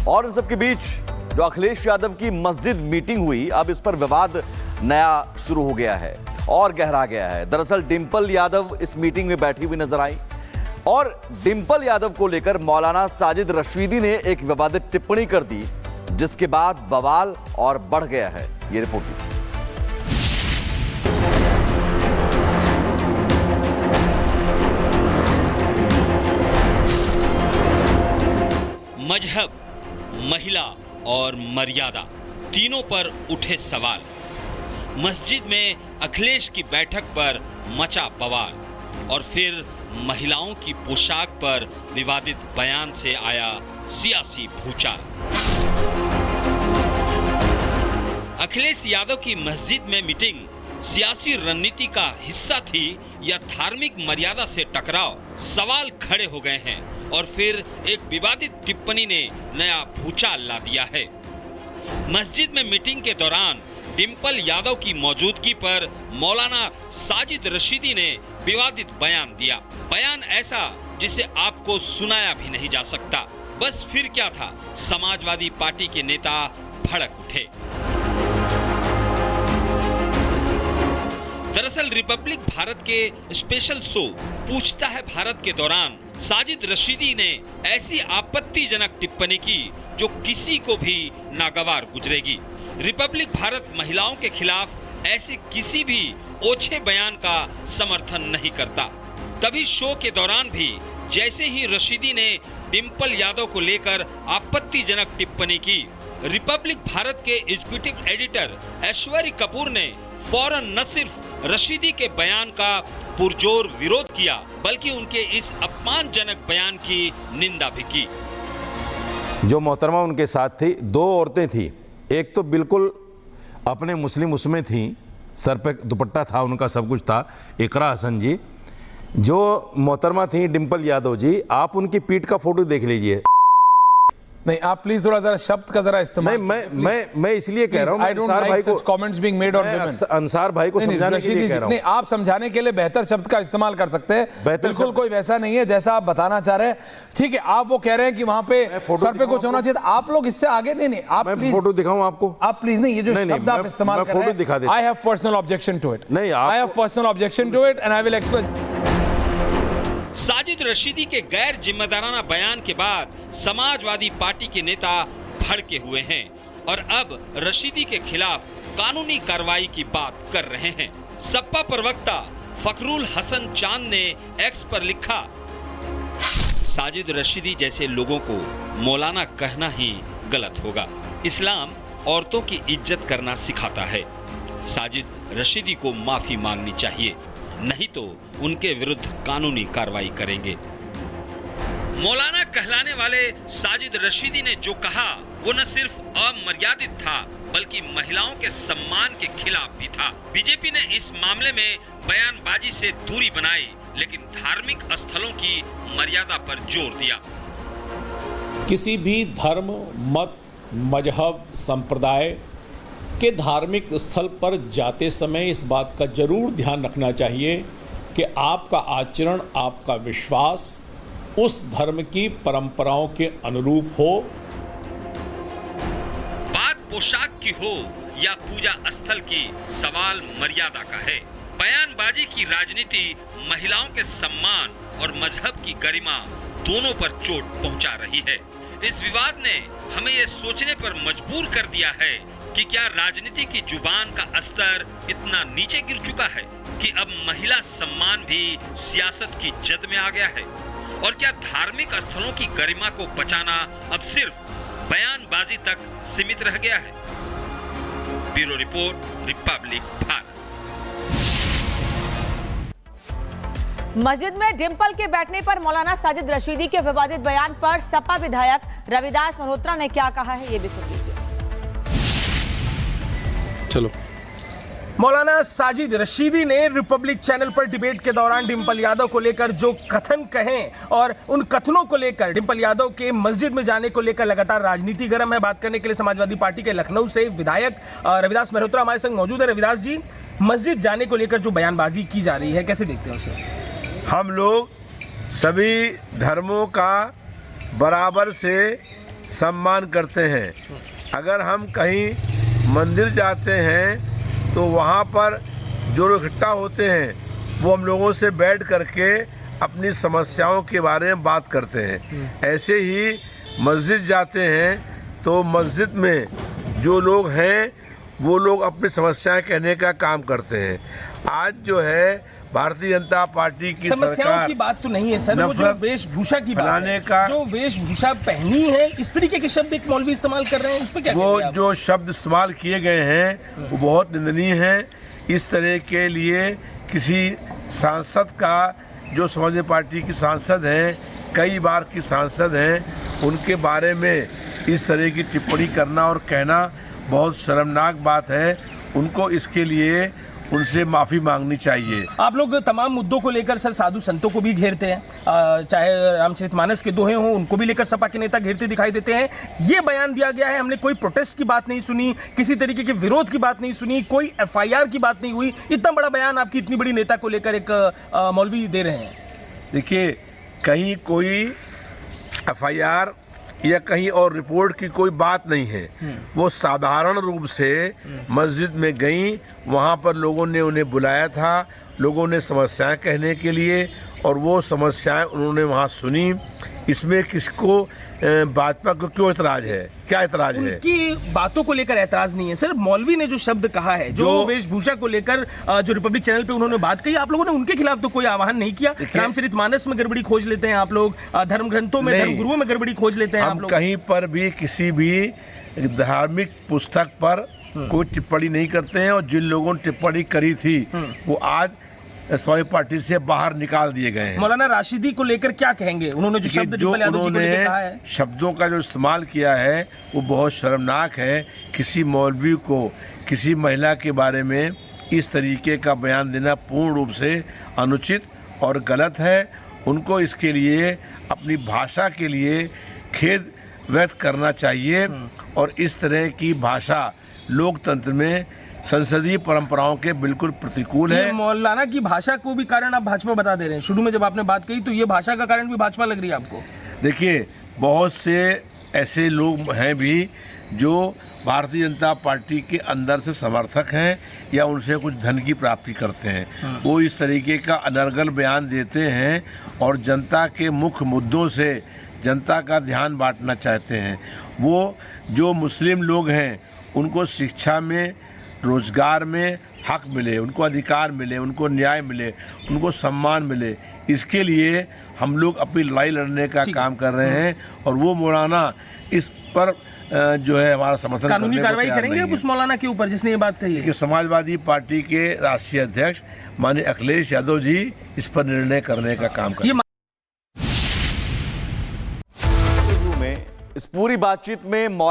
और इन सबके बीच जो अखिलेश यादव की मस्जिद मीटिंग हुई, अब इस पर विवाद नया शुरू हो गया है और गहरा गया है। दरअसल डिंपल यादव इस मीटिंग में बैठी हुई नजर आई और डिंपल यादव को लेकर मौलाना साजिद रशीदी ने एक विवादित टिप्पणी कर दी, जिसके बाद बवाल और बढ़ गया है। ये रिपोर्ट देखिए। मजहब, महिला और मर्यादा तीनों पर उठे सवाल। मस्जिद में अखिलेश की बैठक पर मचा बवाल और फिर महिलाओं की पोशाक पर विवादित बयान से आया सियासी भूचाल। अखिलेश यादव की मस्जिद में मीटिंग सियासी रणनीति का हिस्सा थी या धार्मिक मर्यादा से टकराव, सवाल खड़े हो गए हैं और फिर एक विवादित टिप्पणी ने नया भूचाल ला दिया है। मस्जिद में मीटिंग के दौरान डिंपल यादव की मौजूदगी पर मौलाना साजिद रशीदी ने विवादित बयान दिया। बयान ऐसा जिसे आपको सुनाया भी नहीं जा सकता। बस फिर क्या था, समाजवादी पार्टी के नेता भड़क उठे। दरअसल रिपब्लिक भारत के स्पेशल शो पूछता है भारत के दौरान साजिद रशीदी ने ऐसी आपत्तिजनक टिप्पणी की जो किसी को भी नागवार गुजरेगी। रिपब्लिक भारत महिलाओं के खिलाफ ऐसे किसी भी ओछे बयान का समर्थन नहीं करता। तभी शो के दौरान भी जैसे ही रशीदी ने डिंपल यादव को लेकर आपत्तिजनक टिप्पणी की, रिपब्लिक भारत के एग्जीक्यूटिव एडिटर ऐश्वर्य कपूर ने फौरन न सिर्फ रशीदी के बयान का पुरजोर विरोध किया, बल्कि उनके इस अपमानजनक बयान की निंदा भी की। जो मोहतरमा उनके साथ थी, दो औरतें थी। एक तो बिल्कुल अपने मुस्लिम उसमें थी, सर पे दुपट्टा था उनका, सब कुछ था, इकरा हसन जी। जो मोहतरमा थी डिंपल यादव जी, आप उनकी पीठ का फोटो देख लीजिए। नहीं, आप प्लीज थोड़ा जरा शब्द का जरा इस्तेमाल। मैं इसलिए कह रहा हूं, अंसार भाई को comments being made on women. Ansar भाई को समझाने के लिए कह रहा हूं। नहीं, आप समझाने के लिए बेहतर शब्द का इस्तेमाल कर सकते हैं। बिल्कुल कोई वैसा नहीं है जैसा आप बताना चाह रहे हैं। ठीक है, आप वो कह रहे हैं कि वहां पे सर पे कुछ होना चाहिए, आप लोग इससे आगे नहीं। आप फोटो दिखाऊं आपको? आप प्लीज नहीं, ये जो शब्द आप इस्तेमाल कर रहे हैं, I have personal objection to it. नहीं, I have personal objection to it and I will express. Sajid Rashidi के गैर जिम्मेदाराना बयान के बाद समाजवादी पार्टी के नेता भड़के हुए हैं और अब रशीदी के खिलाफ कानूनी कार्रवाई की बात कर रहे हैं। सपा प्रवक्ता फखरुल हसन चांद ने एक्स पर लिखा, साजिद रशीदी जैसे लोगों को मौलाना कहना ही गलत होगा। इस्लाम औरतों की इज्जत करना सिखाता है। साजिद रशीदी को माफी मांगनी चाहिए, नहीं तो उनके विरुद्ध कानूनी कार्रवाई करेंगे। मौलाना कहलाने वाले साजिद रशीदी ने जो कहा वो न सिर्फ अमर्यादित था, बल्कि महिलाओं के सम्मान के खिलाफ भी था। बीजेपी ने इस मामले में बयानबाजी से दूरी बनाई, लेकिन धार्मिक स्थलों की मर्यादा पर जोर दिया। किसी भी धर्म, मत, मजहब, संप्रदाय के धार्मिक स्थल पर जाते समय इस बात का जरूर ध्यान रखना चाहिए कि आपका आचरण, आपका विश्वास उस धर्म की परंपराओं के अनुरूप हो। बात पोशाक की हो या पूजा स्थल की, सवाल मर्यादा का है। बयानबाजी की राजनीति महिलाओं के सम्मान और मजहब की गरिमा दोनों पर चोट पहुंचा रही है। इस विवाद ने हमें ये सोचने पर मजबूर कर दिया है कि क्या राजनीति की जुबान का स्तर इतना नीचे गिर चुका है कि अब महिला सम्मान भी सियासत की जद में आ गया है, और क्या धार्मिक स्थलों की गरिमा को बचाना अब सिर्फ बयानबाजी तक सीमित रह गया है। Bureau report, Republic Bharat. मस्जिद में डिंपल के बैठने पर मौलाना साजिद रशीदी के विवादित बयान पर सपा विधायक रविदास मल्होत्रा ने क्या कहा है, ये भी सुन लीजिए। चलो। मौलाना साजिद रशीदी ने रिपब्लिक चैनल पर डिबेट के दौरान डिंपल यादव को लेकर जो कथन कहे और उन कथनों को लेकर डिंपल यादव के मस्जिद में जाने को लेकर लगातार राजनीति गर्म है। बात करने के लिए समाजवादी पार्टी के लखनऊ से विधायक रविदास मल्होत्रा हमारे संग मौजूद है। रविदास जी, मस्जिद जाने को लेकर जो बयानबाजी की जा रही है, कैसे देखते हैं उसे? हम लोग सभी धर्मों का बराबर से सम्मान करते हैं। अगर हम कहीं मंदिर जाते हैं तो वहाँ पर जो लोग इकट्ठा होते हैं वो हम लोगों से बैठ करके अपनी समस्याओं के बारे में बात करते हैं। ऐसे ही मस्जिद जाते हैं तो मस्जिद में जो लोग हैं वो लोग अपनी समस्याएं कहने का काम करते हैं। आज जो है भारतीय जनता पार्टी की समस्याओं सरकार की बात तो नहीं है सर, वो जो नफरत वेशभूषा की बात फैलाने है, का जो वेशभूषा पहनी है, इस तरीके के शब्द एक मौलवी इस्तेमाल कर रहे हैं, उस पर क्या वो कहेंगे आप? जो शब्द इस्तेमाल किए गए हैं वो बहुत निंदनीय हैं। इस तरह के लिए किसी सांसद का, जो समाजवादी पार्टी की सांसद हैं, कई बार की सांसद हैं, उनके बारे में इस तरह की टिप्पणी करना और कहना बहुत शर्मनाक बात है। उनको इसके लिए उनसे माफ़ी मांगनी चाहिए। आप लोग तमाम मुद्दों को लेकर सर साधु संतों को भी घेरते हैं, चाहे रामचरितमानस के दोहे हों उनको भी लेकर सपा के नेता घेरते दिखाई देते हैं। ये बयान दिया गया है, हमने कोई प्रोटेस्ट की बात नहीं सुनी, किसी तरीके के विरोध की बात नहीं सुनी, कोई FIR की बात नहीं हुई। इतना बड़ा बयान आपकी इतनी बड़ी नेता को लेकर एक मौलवी दे रहे हैं। देखिए, कहीं कोई FIR या कहीं और रिपोर्ट की कोई बात नहीं है। वो साधारण रूप से मस्जिद में गई, वहाँ पर लोगों ने उन्हें बुलाया था, लोगों ने समस्याएं कहने के लिए, और वो समस्याएं उन्होंने वहाँ सुनी। इसमें किसको भाजपा को क्यों एतराज है? क्या एतराज है? उनकी बातों को लेकर एतराज नहीं है सर। मौलवी ने जो शब्द कहा है, जो वेशभूषा को लेकर जो रिपब्लिक चैनल पे उन्होंने बात कही, आप लोगों ने उनके खिलाफ तो कोई आह्वान नहीं किया। रामचरितमानस में गड़बड़ी खोज लेते हैं आप लोग, धर्म ग्रंथों में, धर्म गुरुओं में गड़बड़ी खोज लेते हैं आप लोग। कहीं पर भी किसी भी धार्मिक पुस्तक पर कोई टिप्पणी नहीं करते हैं, और जिन लोगों ने टिप्पणी करी थी वो आज समाजवादी पार्टी से बाहर निकाल दिए गए हैं। मौलाना राशिदी को लेकर क्या कहेंगे? उन्होंने जो शब्द डिम्पल यादव जी को लेकर कहा है, शब्दों का जो इस्तेमाल किया है वो बहुत शर्मनाक है। किसी मौलवी को किसी महिला के बारे में इस तरीके का बयान देना पूर्ण रूप से अनुचित और गलत है। उनको इसके लिए अपनी भाषा के लिए खेद व्यक्त करना चाहिए, और इस तरह की भाषा लोकतंत्र में संसदीय परंपराओं के बिल्कुल प्रतिकूल है। मौलाना की भाषा को भी कारण आप भाजपा बता दे रहे हैं। शुरू में जब आपने बात कही तो ये भाषा का कारण भी भाजपा लग रही है आपको? देखिए, बहुत से ऐसे लोग हैं भी जो भारतीय जनता पार्टी के अंदर से समर्थक हैं या उनसे कुछ धन की प्राप्ति करते हैं। वो इस तरीके का अनर्गल बयान देते हैं और जनता के मुख्य मुद्दों से जनता का ध्यान बांटना चाहते हैं। वो जो मुस्लिम लोग हैं उनको शिक्षा में, रोजगार में हक मिले, उनको अधिकार मिले, उनको न्याय मिले, उनको सम्मान मिले, इसके लिए हम लोग अपनी लड़ाई लड़ने का काम कर रहे हैं। और वो मौलाना इस पर जो है हमारा समर्थन, कानूनी कार्रवाई करेंगे आप उस मौलाना के ऊपर जिसने ये बात कही है? कि समाजवादी पार्टी के राष्ट्रीय अध्यक्ष माननीय अखिलेश यादव जी इस पर निर्णय करने का काम करेंगे। इस पूरी बातचीत में